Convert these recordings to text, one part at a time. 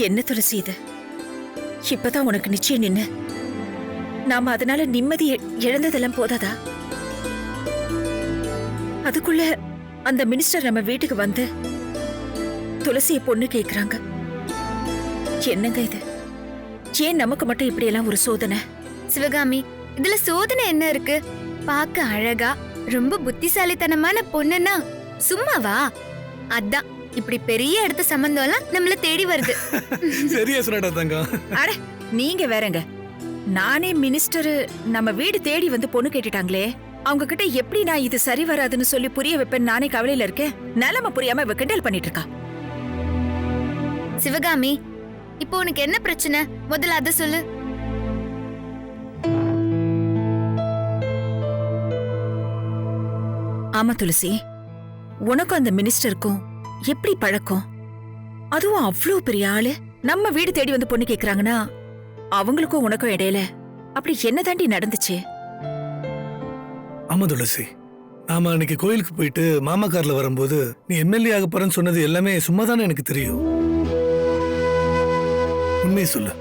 என்ன துளசி இது? இப்பதான் உனக்கு நிச்சயம் நின்னு நாம அதனால நிம்மதி இழந்ததெல்லாம் போதாதா? அதுக்குள்ள அந்த மினிஸ்டர் நம்ம வீட்டுக்கு வந்து துளசிய பொண்ணு கேக்குறாங்க. என்னங்க இது? ஏன் நமக்கு மட்டும் இப்படி எல்லாம் ஒரு சோதனை? சிவகாமி, இதுல சோதனை என்ன இருக்கு? பாக்க அழகா ரொம்ப புத்திசாலித்தனமான பொண்ணுன்னா சும்மாவா? அதான் இப்படி பெரிய இடத்து சம்பந்தம் எல்லாம் நம்மள தேடி வருது. சரியா சொன்னடா தங்கம். அட நீங்க வேறங்க. நானே மினிஸ்டர் நம்ம வீடு தேடி வந்து பொண்ணு கேட்டுட்டாங்களே, அவங்க கிட்ட எப்படி நான் இது சரி வராதுன்னு சொல்லி புரிய வைப்பேன் நானே கவலையில இருக்கேன். நிலைமை புரியாம இவ கிண்டல் பண்ணிட்டு இருக்கா. சிவகாமி, இப்போ உனக்கு என்ன பிரச்சனை? முதல்ல அத சொல்லு. ஆமா துளசி, உனக்கும் அந்த மினிஸ்டருக்கும் எப்படி பழக்கம்? அதுவும் அவ்வளவு பெரிய ஆளு நம்ம வீடு தேடி வந்து பொண்ணு கேக்குறாங்கன்னா அவங்களுக்கும் உனக்கும் இடையில அப்படி என்ன தாண்டி நடந்துச்சு? ஆமா துளசி, நாம அன்னைக்கு கோயிலுக்கு போயிட்டு மாமா கார்ல வரும்போது நீ எம்எல்ஏ ஆக போறேன்னு சொன்னது எல்லாமே சும்மாதானே எனக்கு தெரியும். உண்மையை சொல்லு,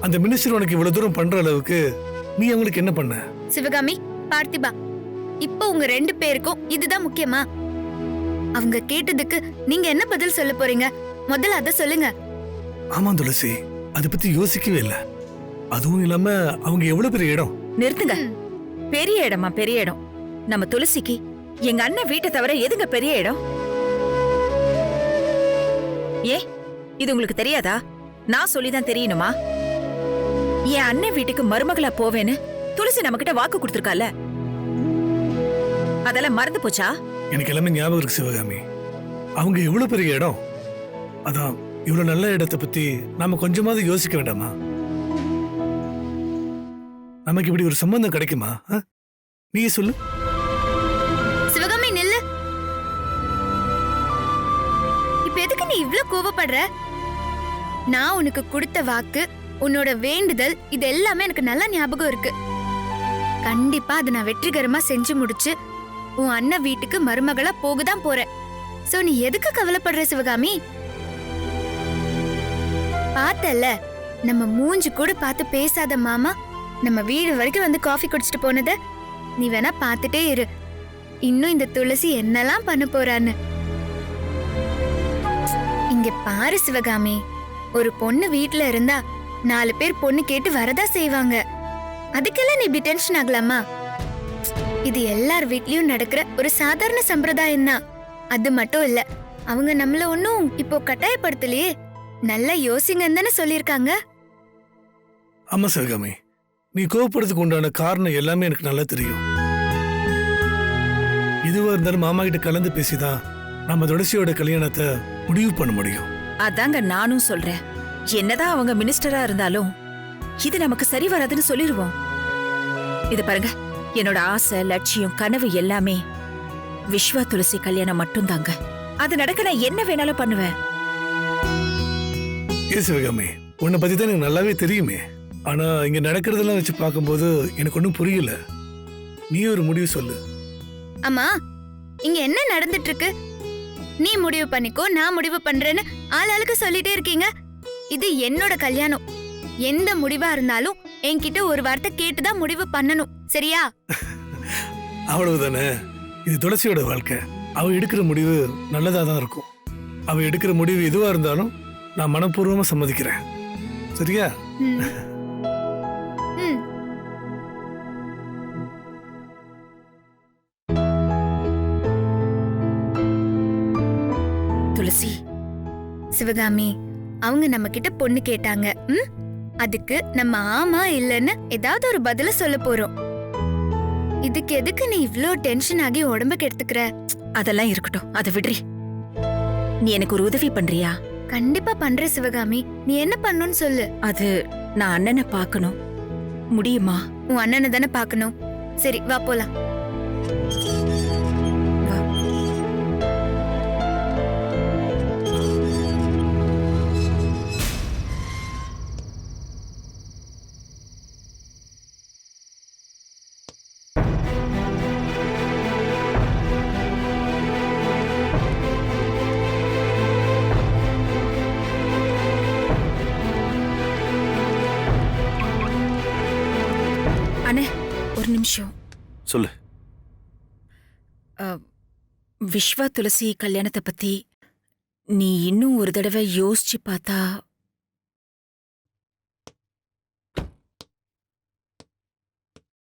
அந்த மினிஸ்டர் உனக்கு இவ்வளவு தூரம் பண்ற அளவுக்கு நீ அவங்களுக்கு என்ன பண்ண? சிவகாமி, பார்த்திபா, இப்போ உங்க 2 பேருக்கும் இதுதான் முக்கியமா? அவங்க கேட்டதுக்கு நீங்க என்ன பதில் சொல்ல போறீங்க? முதல்ல அத சொல்லுங்க. ஆமா துளசி, அத பத்தி யோசிக்கவே இல்ல. அதுவும் இல்லாம அவங்க எவ்வளவு பெரிய இடம். நிறுத்துங்க. பெரிய இடமா? பெரிய இடம் நம்ம துளசிக்கு எங்க அண்ணன் வீட்டை தவிர எதுங்க பெரிய இடம்? ஏ, இது உங்களுக்கு தெரியாதா? நான் சொல்லிதான் தெரியணுமா? என் அண்ணன் வீட்டுக்கு மருமகளா போவேன்னு துளசி நம்ம கிட்ட வாக்கு கொடுத்திருக்கால, அதெல்லாம் மறந்து போச்சா? எனக்கு எல்லாமே ஞாபகம் இருக்கு சிவகாமி. அவங்க எவ்வளவு பெரிய இடம். அதான் இவ்வளவு நல்ல இடத்தை பத்தி நாம கொஞ்சமாவது யோசிக்க வேண்டாமா? நமக்கு இப்படி ஒரு சம்பந்தம் கிடைக்குமா? நீ சொல்லு. சிவகாமி, நில்லு. இப்ப எதுக்கு நீ இவ்ளோ கோவப்படுற? நான் உனக்கு கொடுத்த வாக்கு, உன்னோட வேண்டுதல், இது எல்லாமே எனக்கு நல்லா ஞாபகம் இருக்கு. கண்டிப்பா அதை நான் வெற்றிகரமா செஞ்சு முடிச்சு உன் அண்ணன் வீட்டுக்கு மருமகளா போகதான் போறேன். சோ நீ எதுக்கு கவலைப்படுற சிவகாமி? பார்த்தல, நம்ம மூஞ்சி கூட பார்த்து பேசாத மாமா நம்ம வீடு வரைக்கும் வந்து காஃபி குடிச்சிட்டு போனத நீ வேணா பார்த்துட்டே இரு. இன்னும் இந்த துளசி என்னெல்லாம் பண்ண போறான்னு. இங்க பாரு சிவகாமி, ஒரு பொண்ணு வீட்டுல இருந்தா 4 பேர் பொண்ணு கேட்டு வரதா செய்வாங்க. அதுக்கெல்லாம் நீ இப்படி டென்ஷன் ஆகலாமா? இது எல்லார் வீட்லயும் நடக்கிற ஒரு சாதாரண சம்பிரதாயம் தான். அது மட்டும் இல்ல, அவங்க நம்மள ஒன்னும் இப்போ கட்டாயப்படுத்தலையே. நல்லா யோசிங்கன்னு தானே சொல்லிருக்காங்க. ஆமா சிவகாமி, நீ கோவப்படுறதுக்கு உண்டான காரணம் எல்லாமே எனக்கு நல்லா தெரியும். இதுவா இருந்தாலும் மாமா கிட்ட கலந்து பேசிதான் நம்ம துளசியோட கல்யாணத்தை முடிவு பண்ண முடியும். அதாங்க நானும் சொல்றேன். என்னதான் அவங்க மினிஸ்டரா இருந்தாலும் இது நமக்கு சரி வராதுன்னு சொல்லிருவோம். இது பாருங்க, என்னோட ஆசை, லட்சியம், கனவு எல்லாமே விஸ்வா துளசி கல்யாணம் மட்டும்தாங்க. அது நடக்க நான் என்ன வேணாலும் பண்ணுவேன். ஏ சிவகாமி, உன்னை பத்தி தான் எனக்கு நல்லாவே தெரியுமே. ஆனா இங்க நடக்கிறதெல்லாம் வச்சு பார்க்கும்போது எனக்கு ஒன்றும் புரியல. நீ ஒரு முடிவு சொல்லு. அம்மா, இங்க என்ன நடந்துட்டு இருக்கு? நீ முடிவு பண்ணிக்கோ, நான் முடிவு பண்றேன்னு ஆளாளுக்கு சொல்லிட்டே இருக்கீங்க. இது என்னோட கல்யாணம். எந்த முடிவா இருந்தாலும் என்கிட்ட ஒரு வார்த்தை கேட்டுதான் முடிவு பண்ணணும், சரியா? அவ்வளவுதானே. இது துளசியோட வாழ்க்கை. அவ எடுக்கிற முடிவு நல்லதா தான் இருக்கும். அவ எடுக்கிற முடிவு எதுவா இருந்தாலும் நான் மனப்பூர்வமா சம்மதிக்கிறேன், சரியா? துளசி, சிவகாமி, அவங்க நம்ம கிட்ட பொண்ணு கேட்டாங்க. அதுக்கு நம்ம ஆமா இல்லன்னு ஏதாவது ஒரு பதில சொல்ல போறோம். இதுக்கு எதுக்கு நீ இவ்ளோ டென்ஷன் ஆகி உடம்புக்கு எடுத்துக்கிற? அதெல்லாம் இருக்கட்டும், அதை விடுறி. நீ எனக்கு ஒரு உதவி பண்றியா? கண்டிப்பா பண்ற சிவகாமி. நீ என்ன பண்ணணும்னு சொல்லு. அது நான் அண்ணனை பார்க்கணும். முடியுமா? உன் அண்ணனை தானே பார்க்கணும். சரி, வா போலாம். நிமிஷம். சொல்லு. விஸ்வா துளசி கல்யாணத்தை பத்தி நீ இன்னும் ஒரு தடவை யோசிச்சு பார்த்தா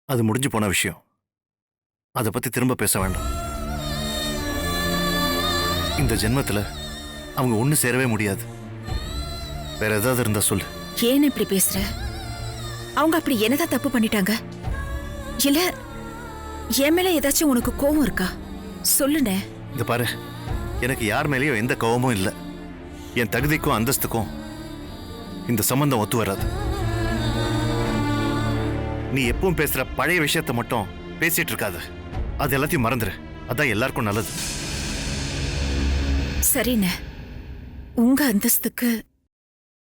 அது முடிஞ்சு போன விஷயம். அதை பத்தி திரும்ப பேச வேண்டாம். இந்த ஜென்மத்துல அவங்க ஒண்ணு சேரவே முடியாது. வேற ஏதாவது இருந்தா சொல்லு. ஏன் இப்படி பேசுற? அவங்க அப்படி என்னதான் தப்பு பண்ணிட்டாங்க? இல்ல என் மேல ஏதாச்சும் உனக்கு கோவம் இருக்கா? சொல்லுனே. இந்த பாரு, எனக்கு யார் மேலேயும் எந்த கோவமும் இல்லை. என் தகுதிக்கும் அந்தஸ்துக்கும் இந்த சம்பந்தம் ஒத்து வராது. நீ எப்பவும் பேசுற பழைய விஷயத்த மட்டும் பேசிட்டு இருக்காத. அது எல்லாத்தையும் மறந்துரு. அதான் எல்லாருக்கும் நல்லது. சரிண்ணே, உங்க அந்தஸ்துக்கு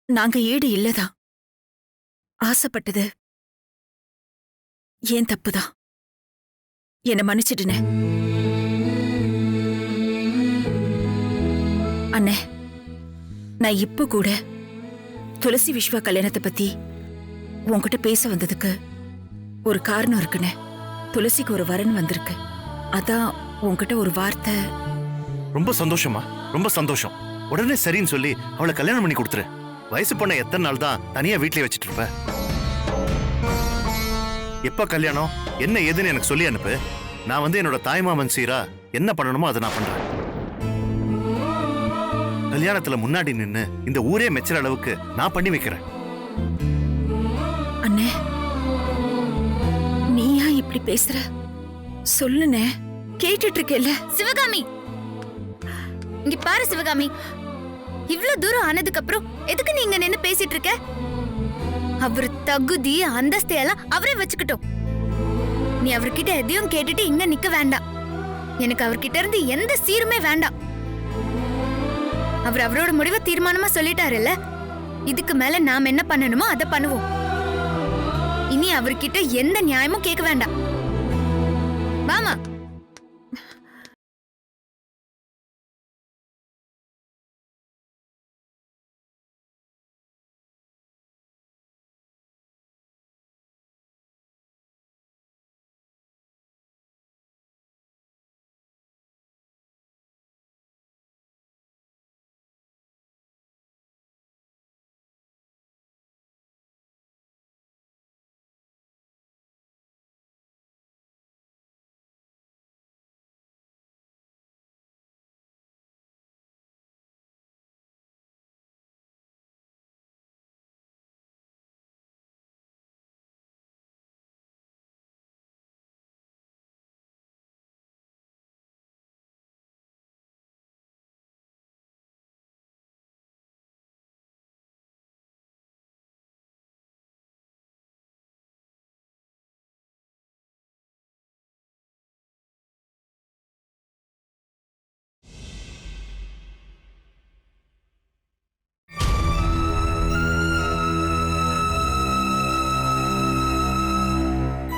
நாங்க ஈடு இல்லதான். ஆசைப்பட்டது ஏன் தப்புதான். என்ன மன்னிச்சிடுனே. அண்ணே, நான் இப்ப கூட துளசி விஸ்வா கல்யாணத்தை பத்தி உன்கிட்ட பேச வந்ததுக்கு ஒரு காரணம் இருக்குண்ணே. துளசிக்கு ஒரு வரன் வந்திருக்கு. அதான் உன்கிட்ட ஒரு வார்த்தை. ரொம்ப சந்தோஷமா? ரொம்ப சந்தோஷம். உடனே சரின்னு சொல்லி அவளை கல்யாணம் பண்ணி கொடுத்துரு. வயசு பொண்ண எத்தனை நாள் தான் தனியா வீட்லயே வச்சிட்டு இருப்ப? எப்ப கல்யாணம், என்ன ஏதுன்னு எனக்கு சொல்லி அனுப்பு. நான் வந்து என்னோட தாய்மாமன் சீரா என்ன பண்ணணுமோ அதை நான் பண்றேன். கல்யாணத்துல முன்னாடி நின்னு இந்த ஊரே மெச்சுற அளவுக்கு நான் பண்ணி வைக்கிறேன். அண்ணே, நீயா இப்படி பேசுற? சொல்லுனே, கேட்டுட்டு இருக்கேல்ல. சிவகாமி, இங்க பாரு சிவகாமி, இவ்ளோ தூரம் ஆனதுக்கு அப்புறம் எதுக்கு நீங்க நின்னு பேசிட்டு இருக்க? அவர் தகுதி அந்தஸ்து எல்லாம் அவரே வச்சுக்கிட்டோம். நீ அவர்கிட்ட எதையும் கேட்டுட்டு இங்க நிக்க வேண்டாம். எனக்கு அவர்கிட்ட இருந்து எந்த சீருமே வேண்டாம். அவர் அவரோட முடிவை தீர்மானமா சொல்லிட்டாருல்ல. இதுக்கு மேல நாம என்ன பண்ணணுமோ அதை பண்ணுவோம். இனி அவர்கிட்ட எந்த நியாயமும் கேட்க வேண்டாம். வாமா.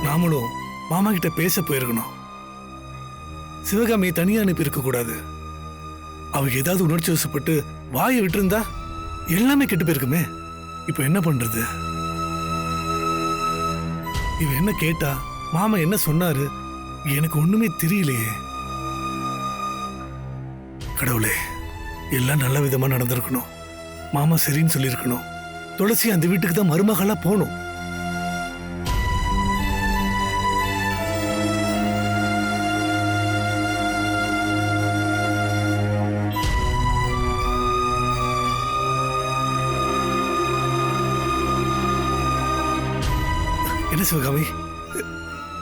நாமளும் மாமா கிட்ட பேச போயிருக்கணும். சிவகாமியை தனியா அனுப்பி இருக்க கூடாது. அவங்க ஏதாவது உணர்ச்சி வசப்பட்டு வாயை விட்டுருந்தா எல்லாமே கெட்டு போயிருக்குமே. இப்ப என்ன பண்றது? இவ என்ன கேட்டா, மாமா என்ன சொன்னாரு, எனக்கு ஒண்ணுமே தெரியலையே. கடவுளே, எல்லாம் நல்ல விதமா நடந்திருக்கணும். மாமா சரின்னு சொல்லியிருக்கணும். துளசி அந்த வீட்டுக்கு தான் மருமகளா போகணும். என்ன சிவகாமி,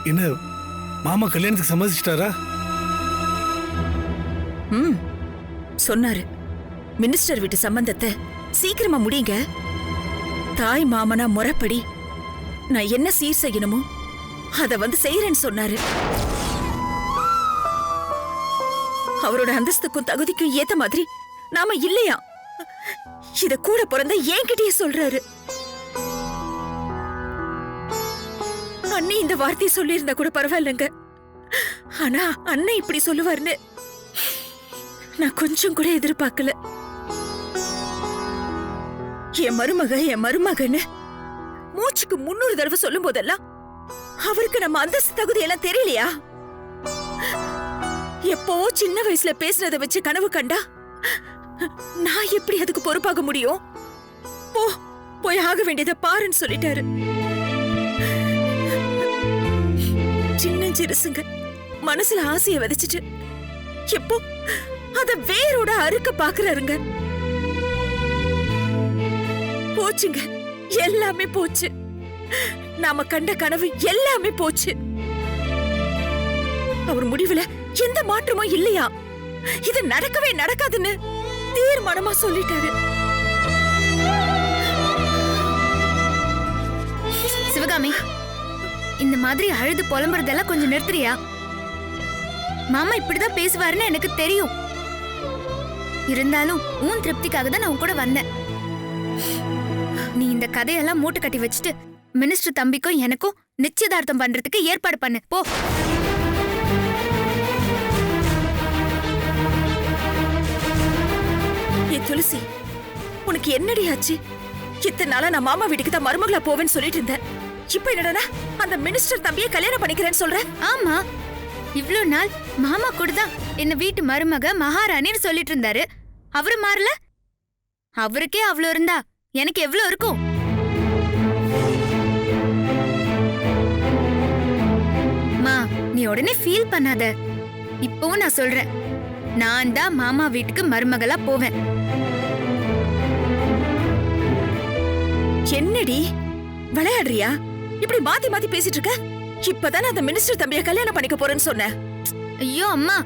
என்ன மாமா கல்யாணத்துக்கு சம்மதிச்சிட்டாரா? சொன்னாரு. மினிஸ்டர் வீட்டு சம்பந்தத்தை சீக்கிரமா முடியுங்க. தாய் மாமனா முறைப்படி நான் என்ன சீர் செய்யணுமோ அத வந்து செய்யறேன்னு சொன்னாரு. அவரோட அந்தஸ்துக்கும் தகுதிக்கும் ஏத்த மாதிரி நாம இல்லையா? இத கூட பிறந்த என்கிட்டயே சொல்றாரு. அண்ணி இந்த வார்த்தையை சொல்லி இருந்தா கூட பரவாயில்லைங்க. ஆனா அண்ணன் இப்படி சொல்லுவாருன்னு நான் கொஞ்சம் கூட எதிர்பார்க்கல. என் மருமகன்னு மூச்சுக்கு 300 தடவை சொல்லும் போதெல்லாம் அவருக்கு நம்ம அந்தஸ்து தகுதி எல்லாம் தெரியலையா? எப்போ சின்ன வயசுல பேசுனதை வச்சு கனவு கண்டா நான் எப்படி அதுக்கு பொறுப்பாக முடியும்? போ, போய் ஆக வேண்டியதை பாருன்னு சொல்லிட்டாரு. சின்ன சிறுசுங்க மனசுல ஆசைய விதைச்சிட்டு எப்போ அத வேரோட அறுக்க பாக்குறாருங்க. போச்சுங்க, எல்லாமே போச்சு. நாம கண்ட கனவு எல்லாமே போச்சு. அவர் முடிவுல எந்த மாற்றமும் இல்லையா? இது நடக்கவே நடக்காதுன்னு தீர்மானமா சொல்லிட்டாரு. சிவகாமி, இந்த மாதிரி அழுது புலம்புறதெல்லாம் கொஞ்சம் நிறுத்துறியா? மாமா இப்படிதான் பேசுவாருன்னு எனக்கு தெரியும். இருந்தாலும் உன் திருப்திக்காக தான் நான் உன் கூட வந்தேன். நீ இந்த கதையெல்லாம் மூட்டை கட்டி வச்சுட்டு மினிஸ்டர் தம்பிக்கும் எனக்கும் நிச்சயதார்த்தம் பண்றதுக்கு ஏற்பாடு பண்ணு போ. ஏ துளசி, உனக்கு என்னடி ஆச்சு? இத்தனை நாளா நான் மாமா வீட்டுக்கு தான் மருமகளா போவேன்னு சொல்லிட்டு இருந்தேன். இப்ப என்னடா அந்த மினிஸ்டர் தம்பியை கல்யாணம் பண்ணிக்கிறேன்னு சொல்ற? ஆமா, இவ்ளோ நாள் மாமா கூட தான் என்ன வீட்டு மருமக மகாராணின்னு சொல்லிட்டு இருந்தாரு. அவரு மாறல. அவருக்கே அவ்ளோ இருந்தா எனக்கு எவ்வளவு இருக்கும்? மா, நீ உடனே ஃபீல் பண்ணாத. இப்பவும் நான் சொல்றேன், நான் தான் மாமா வீட்டுக்கு மருமகளா போவேன். என்னடி விளையாடுறியா? இப்படி மாத்தி மாத்தி பேசிட்டு இருக்க. இப்பதானே அந்த மினிஸ்டர் தம்பியை கல்யாணம் பண்ணிக்க போறேன்னு சொன்ன. ஐயோ அம்மா,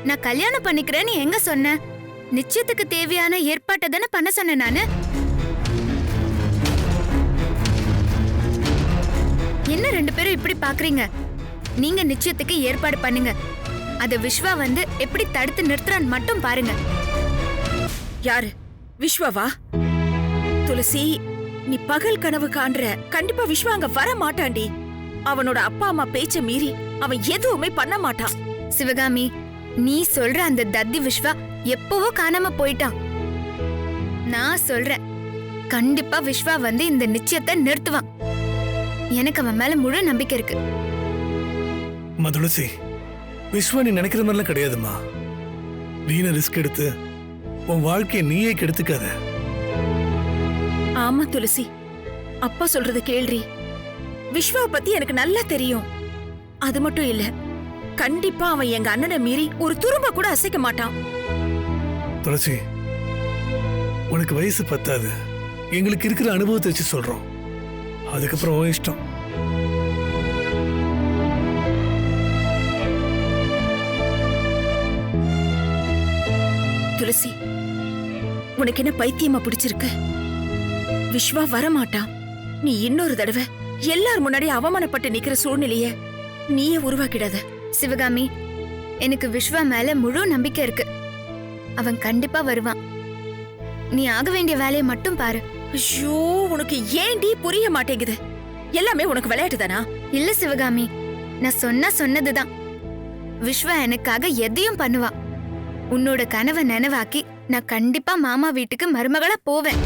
நான் கல்யாணம் பண்ணிக்கிறேன்னு எங்க சொன்ன? நிச்சயத்துக்கு தேவையான ஏற்பாட்டை தானே பண்ண சொன்னேன் நானு. என்ன ரெண்டு பேரும் இப்படி பாக்குறீங்க? நீங்க நிச்சயத்துக்கு ஏற்பாடு பண்ணுங்க. அத விஸ்வா வந்து எப்படி தடுத்து நிறுத்துறான்னு மட்டும் பாருங்க. யாரு? விஸ்வாவா? துளசி, நீ பகல் கனவு காண்ற. கண்டிப்பா விஸ்வா அங்க வர மாட்டான்டி. அவனோட அப்பா அம்மா பேச்ச மீறி அவன் எதுவுமே பண்ண மாட்டான். சிவகாமி, நீ சொல்ற அந்த தத்தி விஸ்வா எப்பவோ காணாம போயிட்டான். நான் சொல்றேன், கண்டிப்பா விஸ்வா வந்து இந்த நிச்சயத்தை நிறுத்துவான். எனக்கு அவன் மேல முழு நம்பிக்கை இருக்கு. துளசி, விஸ்வா நீ நினைக்கிற மாதிரிலாம் கிடையாதுமா. வீண ரிஸ்க் எடுத்து உன் வாழ்க்கையை நீயே கெடுத்துக்காத. ஆமா துளசி, அப்பா சொல்றது கேள்றி. விஸ்வாவை பத்தி எனக்கு நல்லா தெரியும். அது மட்டும் இல்ல, கண்டிப்பா அவன் எங்க அண்ணனை மீறி ஒரு துரும்ப கூட அசைக்க மாட்டான். துளசி, உனக்கு வயசு பத்தாது. எங்களுக்கு இருக்கிற அனுபவத்தை வச்சு சொல்றோம். அதுக்கப்புறம் உன் இஷ்டம். துளசி, உனக்கு என்ன பைத்தியமா பிடிச்சிருக்கு? விஸ்வா வரமாட்டான். நீ இன்னொரு தடவை எல்லார் முன்னாடி அவமானப்பட்டு நிக்கிற சூழ்நிலைய நீயே உருவாக்கிடாத. சிவகாமி, எனக்கு விஸ்வா மேல முழு நம்பிக்கை இருக்கு. அவன் கண்டிப்பா வருவான். நீ ஆக வேண்டிய வேலையை மட்டும் பாரு. ஐயோ, உனக்கு ஏன்டி புரிய மாட்டேங்குது? எல்லாமே உனக்கு விளையாட்டு தானா? இல்ல சிவகாமி, நான் சொன்னதுதான். விஸ்வா எனக்காக எதையும் பண்ணுவா. உன்னோட கனவை நினைவாக்கி நான் கண்டிப்பா மாமா வீட்டுக்கு மருமகளா போவேன்.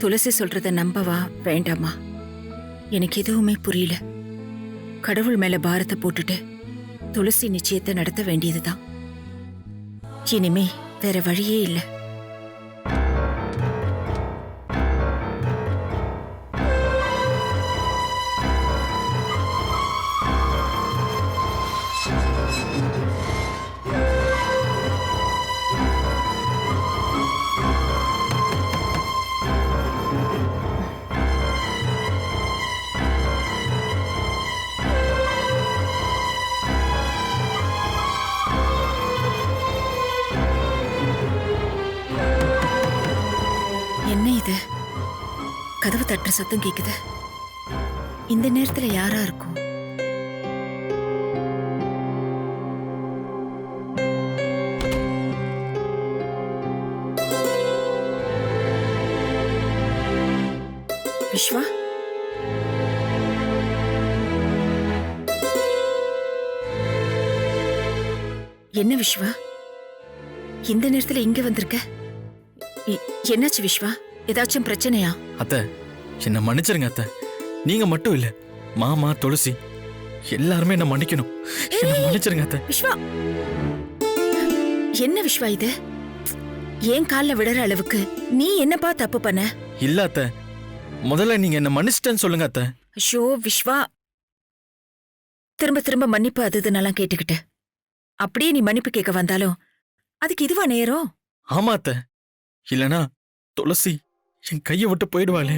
துளசி சொல்றத நம்பவா வேண்டாமா? எனக்கு எதுவுமே புரியல. கடவுள் மேல பாரத்தை போட்டுட்டு துளசி நிச்சயத்தை நடத்த வேண்டியதுதான். இனிமே வேற வழியே இல்ல. என்ன இது? கதவு தட்டுற சத்தம் கேக்குது. இந்த நேரத்துல யாரா இருக்கும்? விஸ்வா? என்ன விஸ்வா, இந்த நேரத்துல இங்க வந்திருக்க? என்னாச்சு விஸ்வா? ஏதாச்சும் பிரச்சனையா? அத்தை, என்ன மன்னிச்சிருங்க அத்தை. நீங்க மட்டும் இல்ல, மாமா, துளசி எல்லாருமே என்ன மன்னிக்கணும். என்ன மன்னிச்சிருங்க அத்தை. விஸ்வா, என்ன விஸ்வா இது? ஏன் கால்ல விடுற அளவுக்கு நீ என்னப்பா தப்பு பண்ண? இல்ல அத்தை, முதல்ல நீங்க என்ன மன்னிச்சிட்டேன்னு சொல்லுங்க அத்தை. ஐயோ விஸ்வா, திரும்ப திரும்ப மன்னிப்பு அது இதுன்னெல்லாம் கேட்டுக்கிட்டு அப்படியே நீ மன்னிப்பு கேட்க வந்தாலும் அதுக்கு இதுவா நேரம்? ஆமா அத்தை, இல்லனா துளசி என் கையை விட்டு போயிடுவாளே.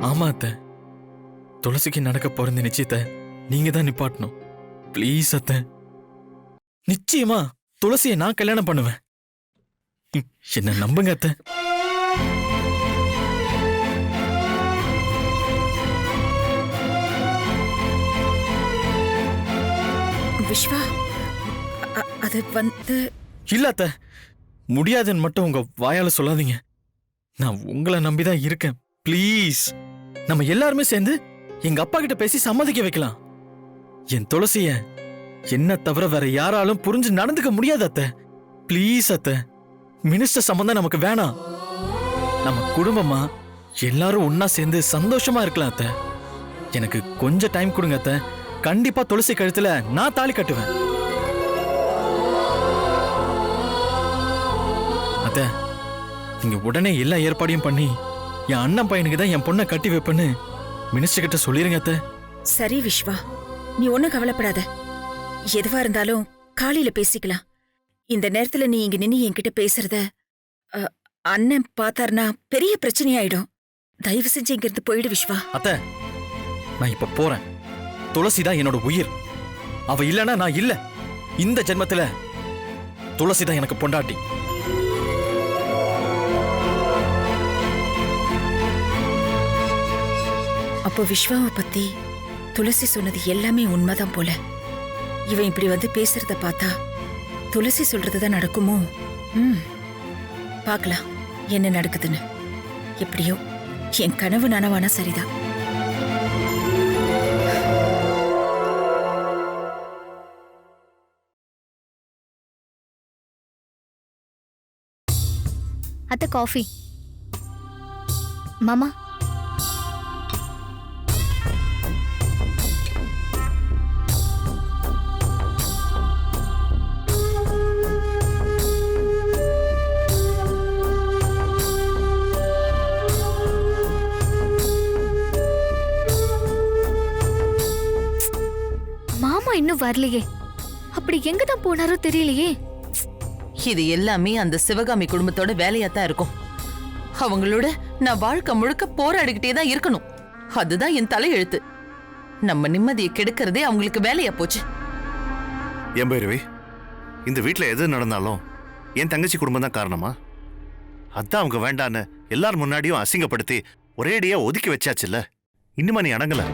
ஆமா அத்தை, துளசிக்கு நடக்க போற இந்த நிச்சயத்தை நீங்க தான் நிப்பாட்டணும். ப்ளீஸ் அத்தை. நிச்சயமா துளசியை நான் கல்யாணம் பண்ணுவேன். என்ன நம்புங்க அத்தை. விஸ்வா, அது வந்து இல்ல அத்தை, முடியாதுன்னு மட்டும் உங்க வாயால சொல்லாதீங்க. நான் உங்களை நம்பிதான் இருக்கேன். ப்ளீஸ், நம்ம எல்லாருமே சேர்ந்து எங்க அப்பா கிட்ட பேசி சம்மதிக்க வைக்கலாம். என் துளசிய என்ன தவிர வேற யாராலும் புரிஞ்சு நடந்துக்க முடியாது அத்தை. ப்ளீஸ் அத்தை, மினிஸ்டர் சம்பந்தம் நமக்கு வேணாம். நம்ம குடும்பமா எல்லாரும் ஒன்னா சேர்ந்து சந்தோஷமா இருக்கலாம் அத்தை. எனக்கு கொஞ்சம் டைம் கொடுங்க அத்தை. கண்டிப்பா துளசி கழுத்துல நான் தாலி கட்டுவேன். அத்தை, நீங்க உடனே எல்லா ஏற்பாடையும் பண்ணி என் அண்ணன் பையனுக்கு தான் என் பொண்ணை கட்டி வைப்பேன்னு மினிஸ்டர் கிட்ட சொல்லிருங்க அத்தை. சரி விஸ்வா, நீ ஒண்ணும் கவலைப்படாத. எதுவா இருந்தாலும் காலையில பேசிக்கலாம். இந்த நேரத்துல நீ இங்க நின்னு என்கிட்ட பேசுறத அண்ணன் பார்த்தாருனா பெரிய பிரச்சனையாயிடும். தயவு செஞ்சு இங்க இருந்து போயிடு விஸ்வா. அத்தை, நான் இப்ப போறேன். துளசி தான் என்னோட உயிர். அவ இல்லனா நான் இல்ல. இந்த ஜென்மத்துல துளசி தான் எனக்கு பொண்டாட்டி. அப்போ விஸ்வாவை பத்தி துளசி சொன்னது எல்லாமே உண்மைதான் போல. இவன் இப்படி வந்து பேசுறத பார்த்தா துளசி சொல்றதுதான் நடக்குமோ? பார்க்கலாம் என்ன நடக்குதுன்னு. எப்படியோ என் கனவு நனவானா சரிதான். அத்தை, காஃபி. மாமா, மாமா இன்னும் வரலையே. அப்படி எங்க தான் போனாரோ தெரியலையே. இது எல்லாமே அந்த சிவகாமி குடும்பத்தோட வேலையாத்தான் இருக்கும். அவங்களோட நான் வாழ்க்கை முழுக்க போராடிக்கிட்டே தான் இருக்கணும். அதுதான் என் தலையெழுத்து. நம்ம நிம்மதியை கெடுக்கிறதே அவங்களுக்கு வேலையா போச்சு. என் பைரவி, இந்த வீட்டுல எது நடந்தாலும் என் தங்கச்சி குடும்பம் தான் காரணமா? அதான் அவங்க வேண்டான்னு எல்லார் முன்னாடியும் அசிங்கப்படுத்தி ஒரேடியா ஒதுக்கி வச்சாச்சுல்ல. இன்னுமா நீ அடங்கல?